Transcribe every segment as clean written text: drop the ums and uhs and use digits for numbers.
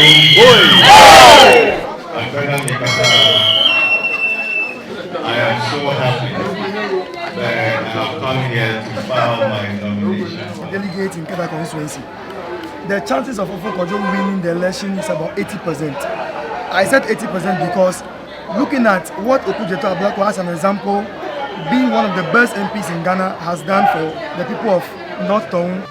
I am so happy that I have come here to file my nomination. Delegate in Keta constituency. The chances of Ofokojo winning the election is about 80%. I said 80% because looking at what Okujeto Ablako, as an example, being one of the best MPs in Ghana, has done for the people of North Town.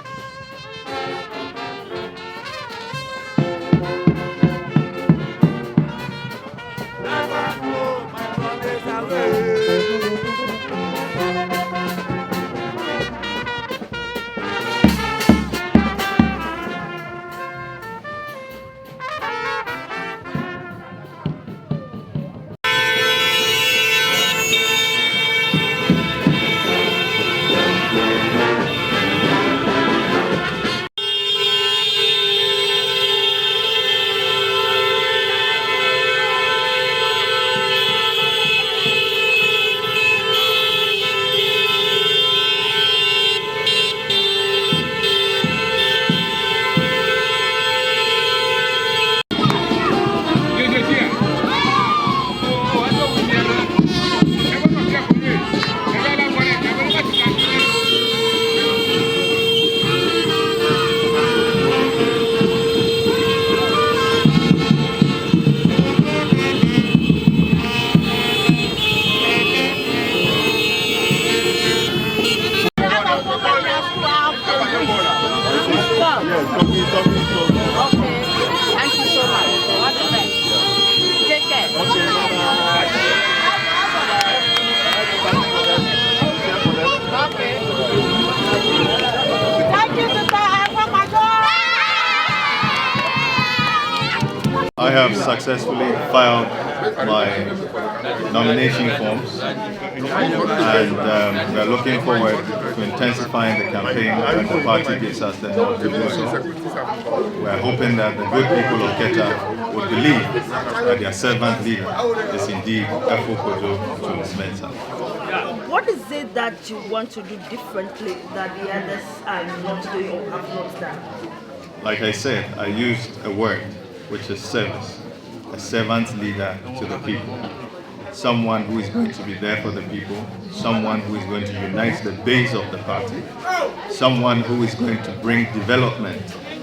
I have successfully filed my nomination forms, and we are looking forward to intensifying the campaign when the party gives us the nod to do so. We are hoping that the good people of Keta would believe that their servant leader is indeed Ofokojo Mensah. What is it that you want to do differently that the others are not doing or have not done? Like I said, I used a word which is service, a servant leader to the people, someone who is going to be there for the people, someone who is going to unite the base of the party, someone who is going to bring development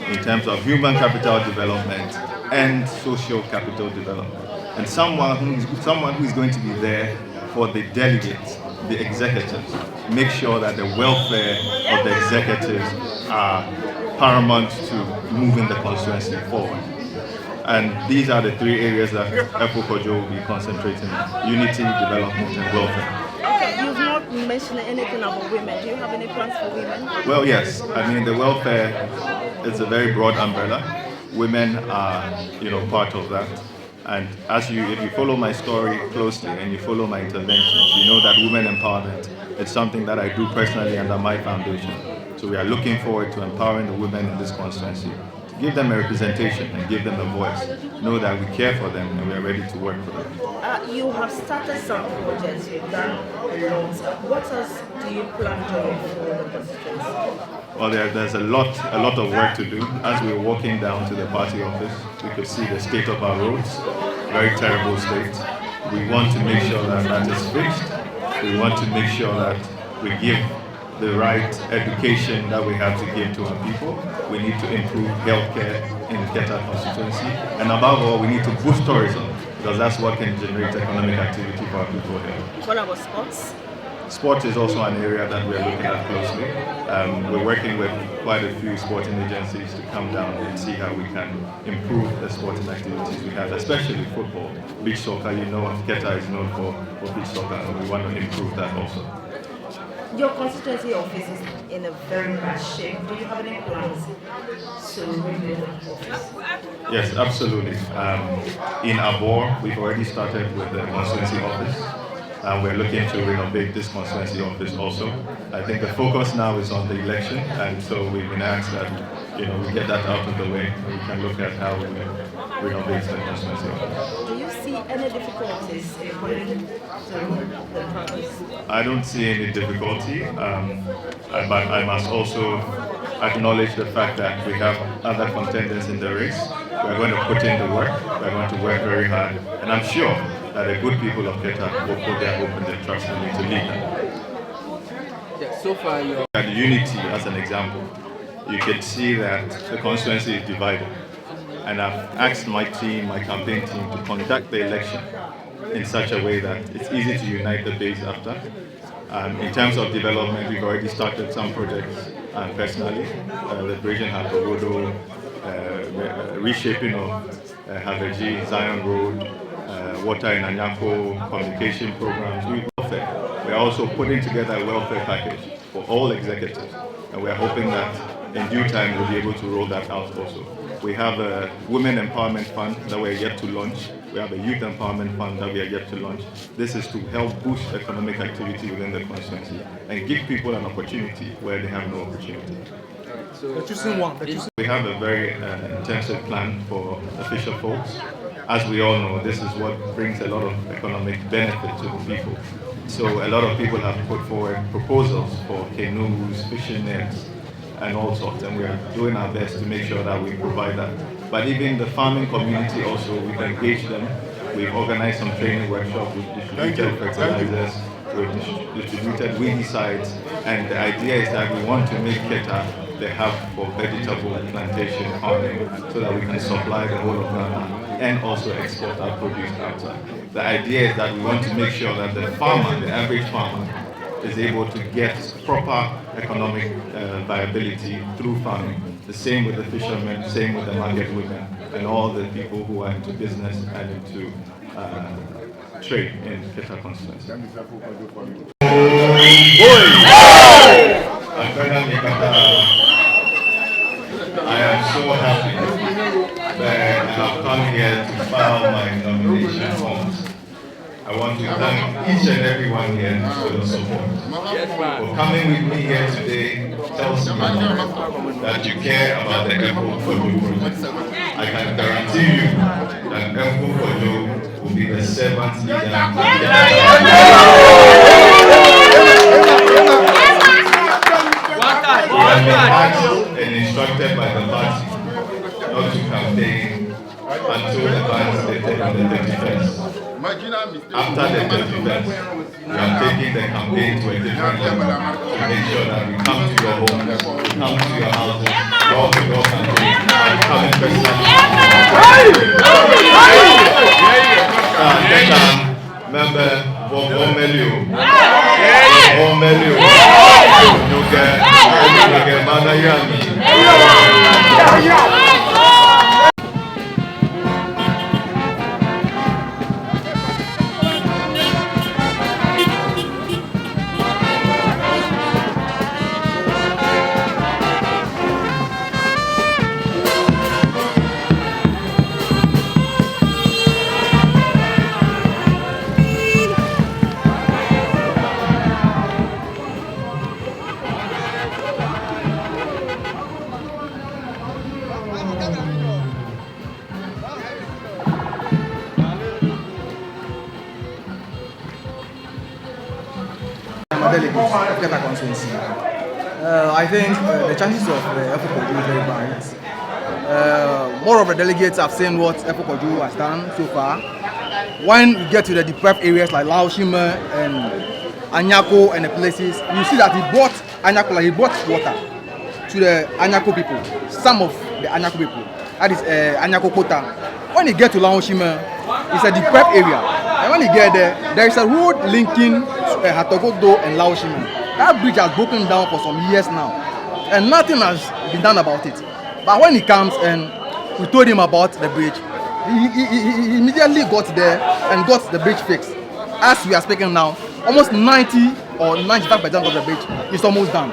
in terms of human capital development and social capital development, and someone who is going to be there for the delegates, the executives, make sure that the welfare of the executives are paramount to moving the constituency forward. And these are the three areas that Ofokojo will be concentrating on: unity, development, and welfare. Okay, you've not mentioned anything about women. Do you have any plans for women? Well, yes. I mean, the welfare is a very broad umbrella. Women are, part of that. And if you follow my story closely and you follow my interventions, you know that women empowerment is something that I do personally under my foundation. So we are looking forward to empowering the women in this constituency, to give them a representation and give them a voice. Know that we care for them and we are ready to work for them. You have started some projects, you've done a lot. What else do you plan to do for the constituency? Well, there's a lot of work to do. As we were walking down to the party office, we could see the state of our roads, very terrible state. We want to make sure that that is fixed. We want to make sure that we give the right education that we have to give to our people. We need to improve healthcare in the Keta constituency. And above all, we need to boost tourism, because that's what can generate economic activity for our people here. What about sports? Sport is also an area that we're looking at closely. We're working with quite a few sporting agencies to come down and see how we can improve the sporting activities we have, especially football. Beach soccer, Keta is known for beach soccer, and we want to improve that also. Your constituency office is in a very bad shape. Do you have any plans to rebuild the office? Yes, absolutely. In Abor, we've already started with the constituency office. And we're looking to renovate this constituency office also. I think the focus now is on the election, and so we've been asked that we get that out of the way. We can look at how we renovate the constituency office. Do you see any difficulties in putting the progress? I don't see any difficulty, but I must also acknowledge the fact that we have other contenders in the race. We're going to put in the work. We're going to work very hard. And I'm sure that the good people of Keta will put their hope and their trust in me to lead them. Yeah, so far you're... At Unity, as an example, you can see that the constituency is divided. And I've asked my team, my campaign team, to conduct the election in such a way that it's easy to unite the base after. In terms of development, we've already started some projects personally. The Bridge and Hakogodo, reshaping of Haveji, Zion Road, water in Anyako, communication programs, We're also putting together a welfare package for all executives, and we're hoping that in due time we'll be able to roll that out also. We have a Women Empowerment Fund that we're yet to launch. We have a Youth Empowerment Fund that we are yet to launch. This is to help boost economic activity within the constituency and give people an opportunity where they have no opportunity. So, we have a very intensive plan for official folks. As we all know, this is what brings a lot of economic benefit to the people. So a lot of people have put forward proposals for canoes, fishing nets, and all sorts, and we are doing our best to make sure that we provide that. But even the farming community also, we've engaged them. We've organized some training workshops, we've distributed fertilizers, we've distributed weedicides, and the idea is that we want to make Keta the hub for vegetable plantation farming so that we can supply the whole of Ghana and also export our produce outside. The idea is that we want to make sure that the farmer, the average farmer, is able to get proper economic viability through farming. The same with the fishermen, same with the market women, and all the people who are into business and into trade in Keta constituency. I am so happy that I have come here to file my nomination forms. I want to thank each and everyone here for your support. For coming with me here today tells me that you care about the Efo Kojo project. I can guarantee you that Efo Kojo will be the servant leader. We have been asked and instructed by the party not to campaign until the ban is lifted on the 31st. After the 31st, we are taking the campaign to a different level to make sure that we come to your homes, we come to your houses, door-to-door campaign, and come in person. Member Bomelio. Delegates of Keta constituency. I think the chances of Efo Kojo is very bright. More of the delegates have seen what Efo Kojo has done so far. When we get to the deprived areas like Laoshima and Anyako and the places, you see that he brought Anyako, like he brought water to the Anyako people, some of the Anyako people. That is Anyako Kota. When you get to Laoshima, it's a deprived area. And when you get there is a road linking Hatogodo and Laoshima. That bridge has broken down for some years now, and nothing has been done about it. But when he comes and we told him about the bridge, he immediately got there and got the bridge fixed. As we are speaking now, almost 90 or 95% of the bridge is almost done.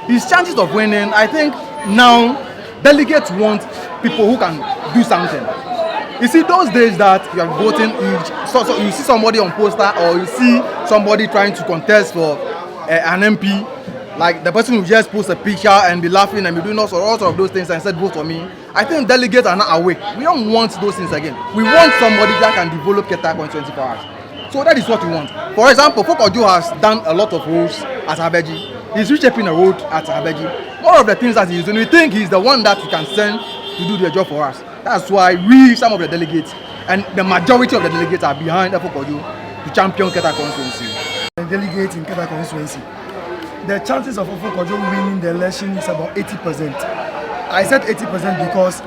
His chances of winning, I think now delegates want people who can do something. You see, those days that you are voting, you see somebody on poster or you see somebody trying to contest for an MP, like the person who just post a picture and be laughing and be doing all sorts of those things and said vote for me. I think delegates are not awake. We don't want those things again. We want somebody that can develop Keta in 24 hours. So that is what we want. For example, Kojo has done a lot of roads as Habeji. He's reshaping the road at Abeji. More of the things that he's doing, we think he's the one that we can send to do the job for us. That's why we, some of the delegates, and the majority of the delegates are behind Efo Kojo to champion Keta constituency. Delegates in Keta constituency, the chances of Efo Kojo winning the election is about 80%. I said 80% because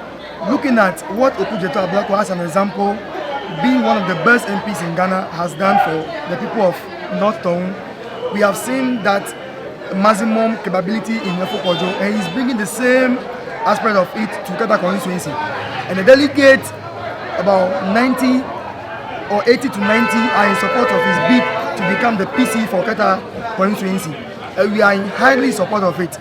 looking at what Okujeto Ablako, as an example, being one of the best MPs in Ghana, has done for the people of North Town, we have seen that maximum capability in Efo Kojo, and he's bringing the same aspect of it to Keta constituency. And the delegates, about 90 or 80 to 90, are in support of his bid to become the PC for Keta constituency. We are in highly support of it.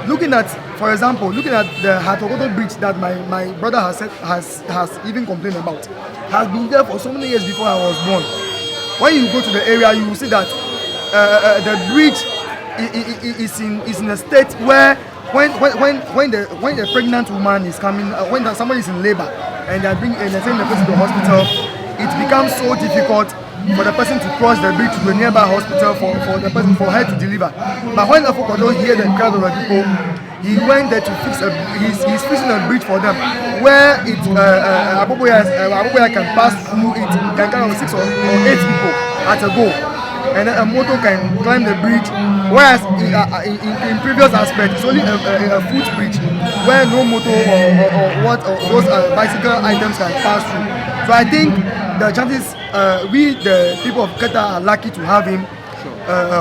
Looking at, for example, looking at the Hatokoto bridge that my brother has even complained about, has been there for so many years before I was born. When you go to the area, you will see that the bridge is in a state where when the pregnant woman is coming, when somebody is in labor and they're sending the person to the hospital, it becomes so difficult for the person to cross the bridge to the nearby hospital for her to deliver. But when Efo Kojo heard the crowd of the people, he went there to fix he's fixing a bridge for them where Aboboya can pass through it, can carry 6 or 8 people at a go, and then a motor can climb the bridge, whereas in previous aspect it's only a foot bridge where no motor or those bicycle items can pass through. So I think the chances, we the people of Keta are lucky to have him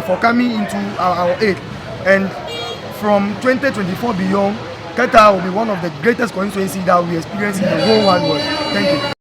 for coming into our aid, and from 2024 beyond, Keta will be one of the greatest constituencies that we experience in the whole wide world. Thank you.